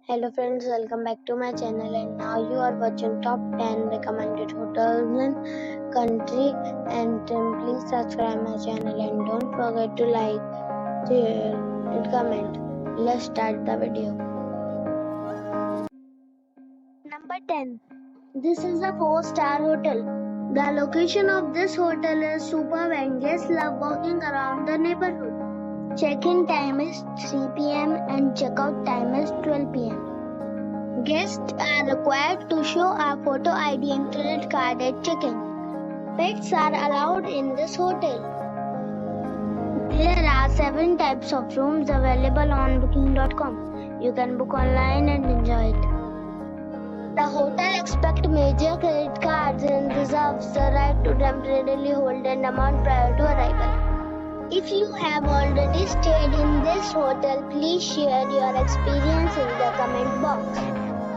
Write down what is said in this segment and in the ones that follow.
Hello friends, welcome back to my channel, and now you are watching top 10 recommended hotels in country. And please subscribe my channel and don't forget to like, share and comment. Let's start the video. Number 10. This is a 4-star hotel. The location of this hotel is superb and guests love walking around the neighborhood. Check-in time is 3 p.m. and check-out time is 12 p.m. Guests are required to show a photo ID and credit card at check-in. Pets are allowed in this hotel. There are 7 types of rooms available on booking.com. You can book online and enjoy it. The hotel expects major credit cards and reserves the right to temporarily hold an amount prior to arrival. If you have already stayed in this hotel, please share your experience in the comment box.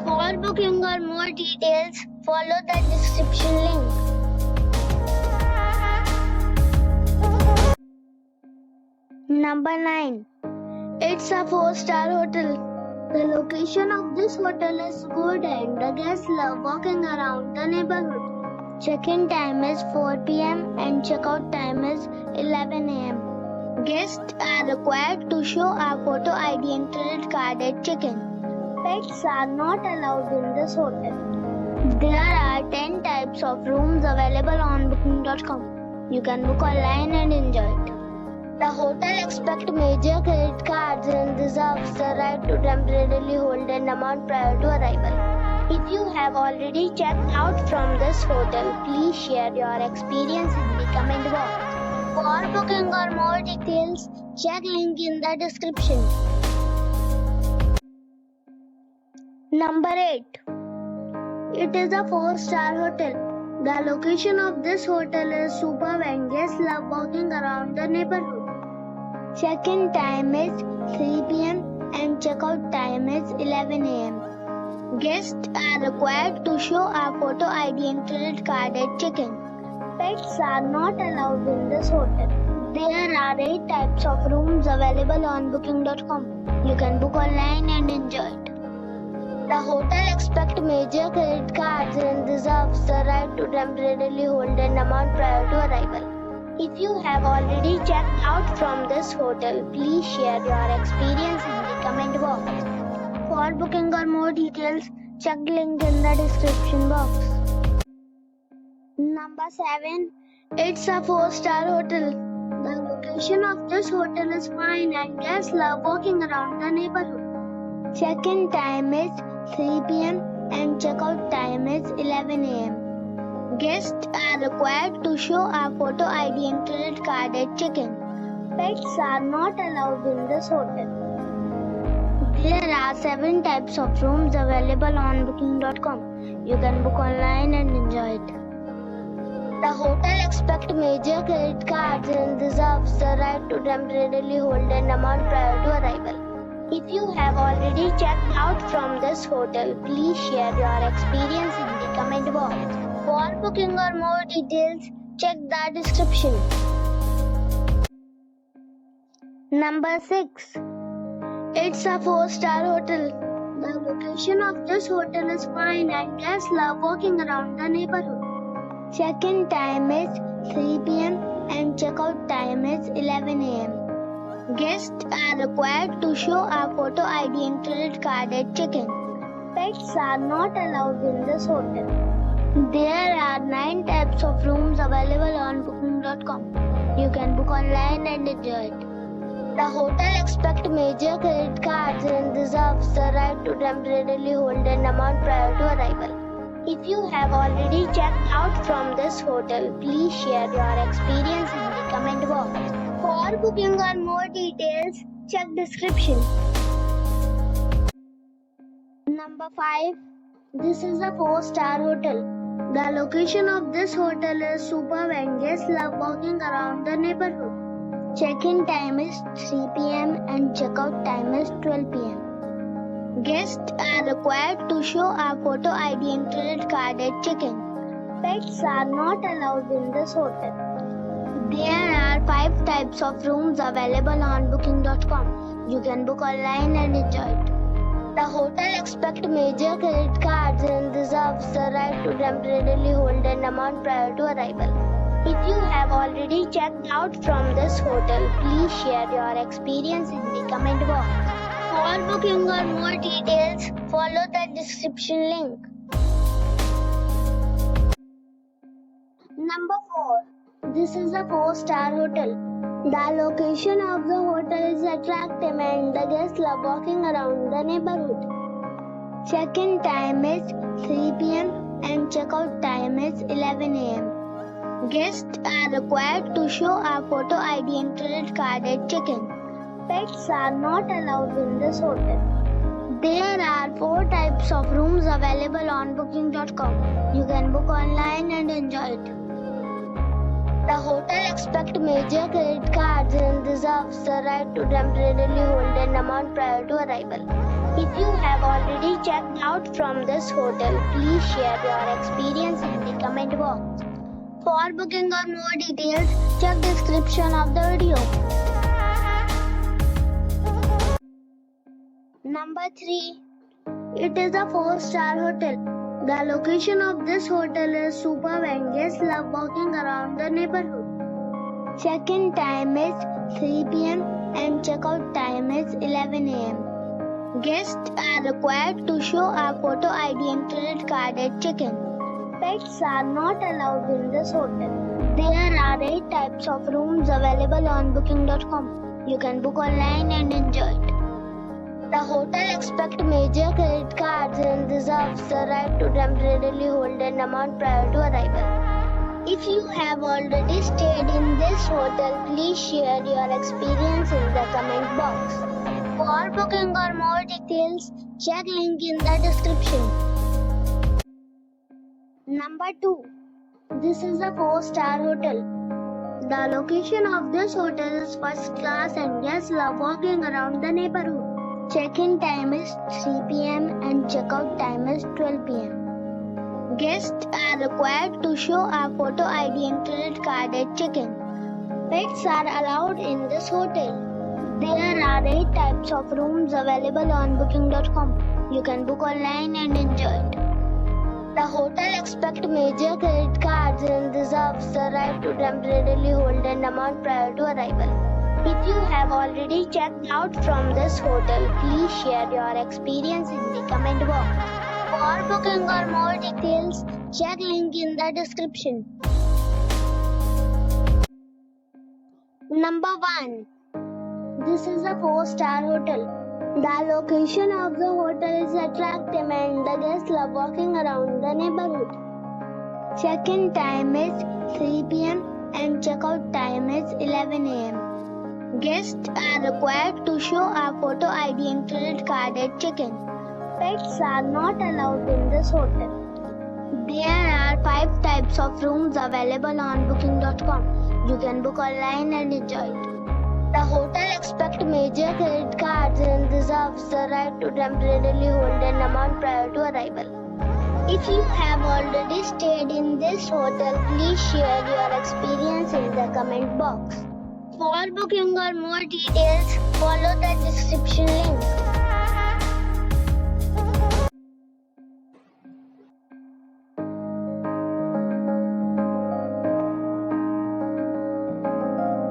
For booking or more details, follow the description link. Number 9. It's a 4-star hotel. The location of this hotel is good and the guests love walking around the neighborhood. Check-in time is 4 p.m. and check-out time is 11 a.m. Guests are required to show a photo ID and credit card at check-in. Pets are not allowed in this hotel. There are 10 types of rooms available on booking.com. You can book online and enjoy it. The hotel expects major credit cards and reserves the right to temporarily hold an amount prior to arrival. If you have already checked out from this hotel, please share your experience in the comment box. For booking or more details, check link in the description. Number 8. It is a 4-star hotel. The location of this hotel is superb and guests love walking around the neighborhood. Check-in time is 3 p.m. and check-out time is 11 a.m. Guests are required to show a photo ID and credit card at check-in. Pets are not allowed in this hotel. There are 8 types of rooms available on booking.com. You can book online and enjoy it. The hotel expects major credit cards and reserves the right to temporarily hold an amount prior to arrival. If you have already checked out from this hotel, please share your experience in the comment box. For booking or more details, check link in the description box. Number 7. It's a 4-star hotel. The location of this hotel is fine and guests love walking around the neighborhood. Check-in time is 3 p.m. and check-out time is 11 a.m. Guests are required to show a photo ID and credit card at check-in. Pets are not allowed in this hotel. There are 7 types of rooms available on booking.com. You can book online and enjoy it. The hotel expects major credit cards and reserves the right to temporarily hold an amount prior to arrival. If you have already checked out from this hotel, please share your experience in the comment box. For booking or more details, check the description. Number 6. It's a 4-star hotel. The location of this hotel is fine and guests love walking around the neighborhood. Check-in time is 3 p.m. and check-out time is 11 a.m. Guests are required to show a photo ID and credit card at check-in. Pets are not allowed in this hotel. There are 9 types of rooms available on booking.com. You can book online and enjoy it. The hotel expects major credit cards and reserves the right to temporarily hold an amount prior to arrival. If you have already checked out from this hotel, please share your experience in the comment box. For booking or more details, check description. Number 5. This is a 4-star hotel. The location of this hotel is superb and guests love walking around the neighborhood. Check-in time is 3 p.m. and check-out time is 12 p.m. Guests are required to show a photo ID and credit card at check-in. Pets are not allowed in this hotel. There are 5 types of rooms available on booking.com. You can book online and enjoy it. The hotel expect major credit cards and reserves the right to temporarily hold an amount prior to arrival. If you have already checked out from this hotel, please share your experience in the comment box. For booking or more details, follow the description link. Number 4. This is a 4-star hotel. The location of the hotel is attractive and the guests love walking around the neighborhood. Check-in time is 3 p.m. and check-out time is 11 a.m. Guests are required to show a photo ID and credit card at check-in. Pets are not allowed in this hotel. There are 4 types of rooms available on booking.com. You can book online and enjoy it. The hotel expects major credit cards and reserves the right to temporarily hold an amount prior to arrival. If you have already checked out from this hotel, please share your experience in the comment box. For booking or more details, check description of the video. Number 3. It is a 4-star hotel. The location of this hotel is superb and guests love walking around the neighborhood. Check-in time is 3 p.m. and check-out time is 11 a.m. Guests are required to show a photo ID and credit card at check-in. Pets are not allowed in this hotel. There are 8 types of rooms available on booking.com. You can book online and enjoy it. The hotel expects major credit cards and reserves the right to temporarily hold an amount prior to arrival. If you have already stayed in this hotel, please share your experience in the comment box. For booking or more details, check link in the description. Number 2. This is a 4-star hotel. The location of this hotel is first class and guests love walking around the neighborhood. Check-in time is 3 p.m. and check-out time is 12 p.m. Guests are required to show a photo ID and credit card at check-in. Pets are allowed in this hotel. There are 8 types of rooms available on booking.com. You can book online and enjoy it. The hotel expects major credit cards and reserves the right to temporarily hold an amount prior to arrival. If you have already checked out from this hotel, please share your experience in the comment box. For booking or more details, check link in the description. Number 1. This is a 4-star hotel. The location of the hotel is attractive and the guests love walking around the neighborhood. Check-in time is 3 p.m. and check-out time is 11 a.m. Guests are required to show a photo ID and credit card at check-in. Pets are not allowed in this hotel. There are 5 types of rooms available on booking.com. You can book online and enjoy it. The hotel expects major credit cards and reserves the right to temporarily hold an amount prior to arrival. If you have already stayed in this hotel, please share your experience in the comment box. For booking or more details, follow the description link.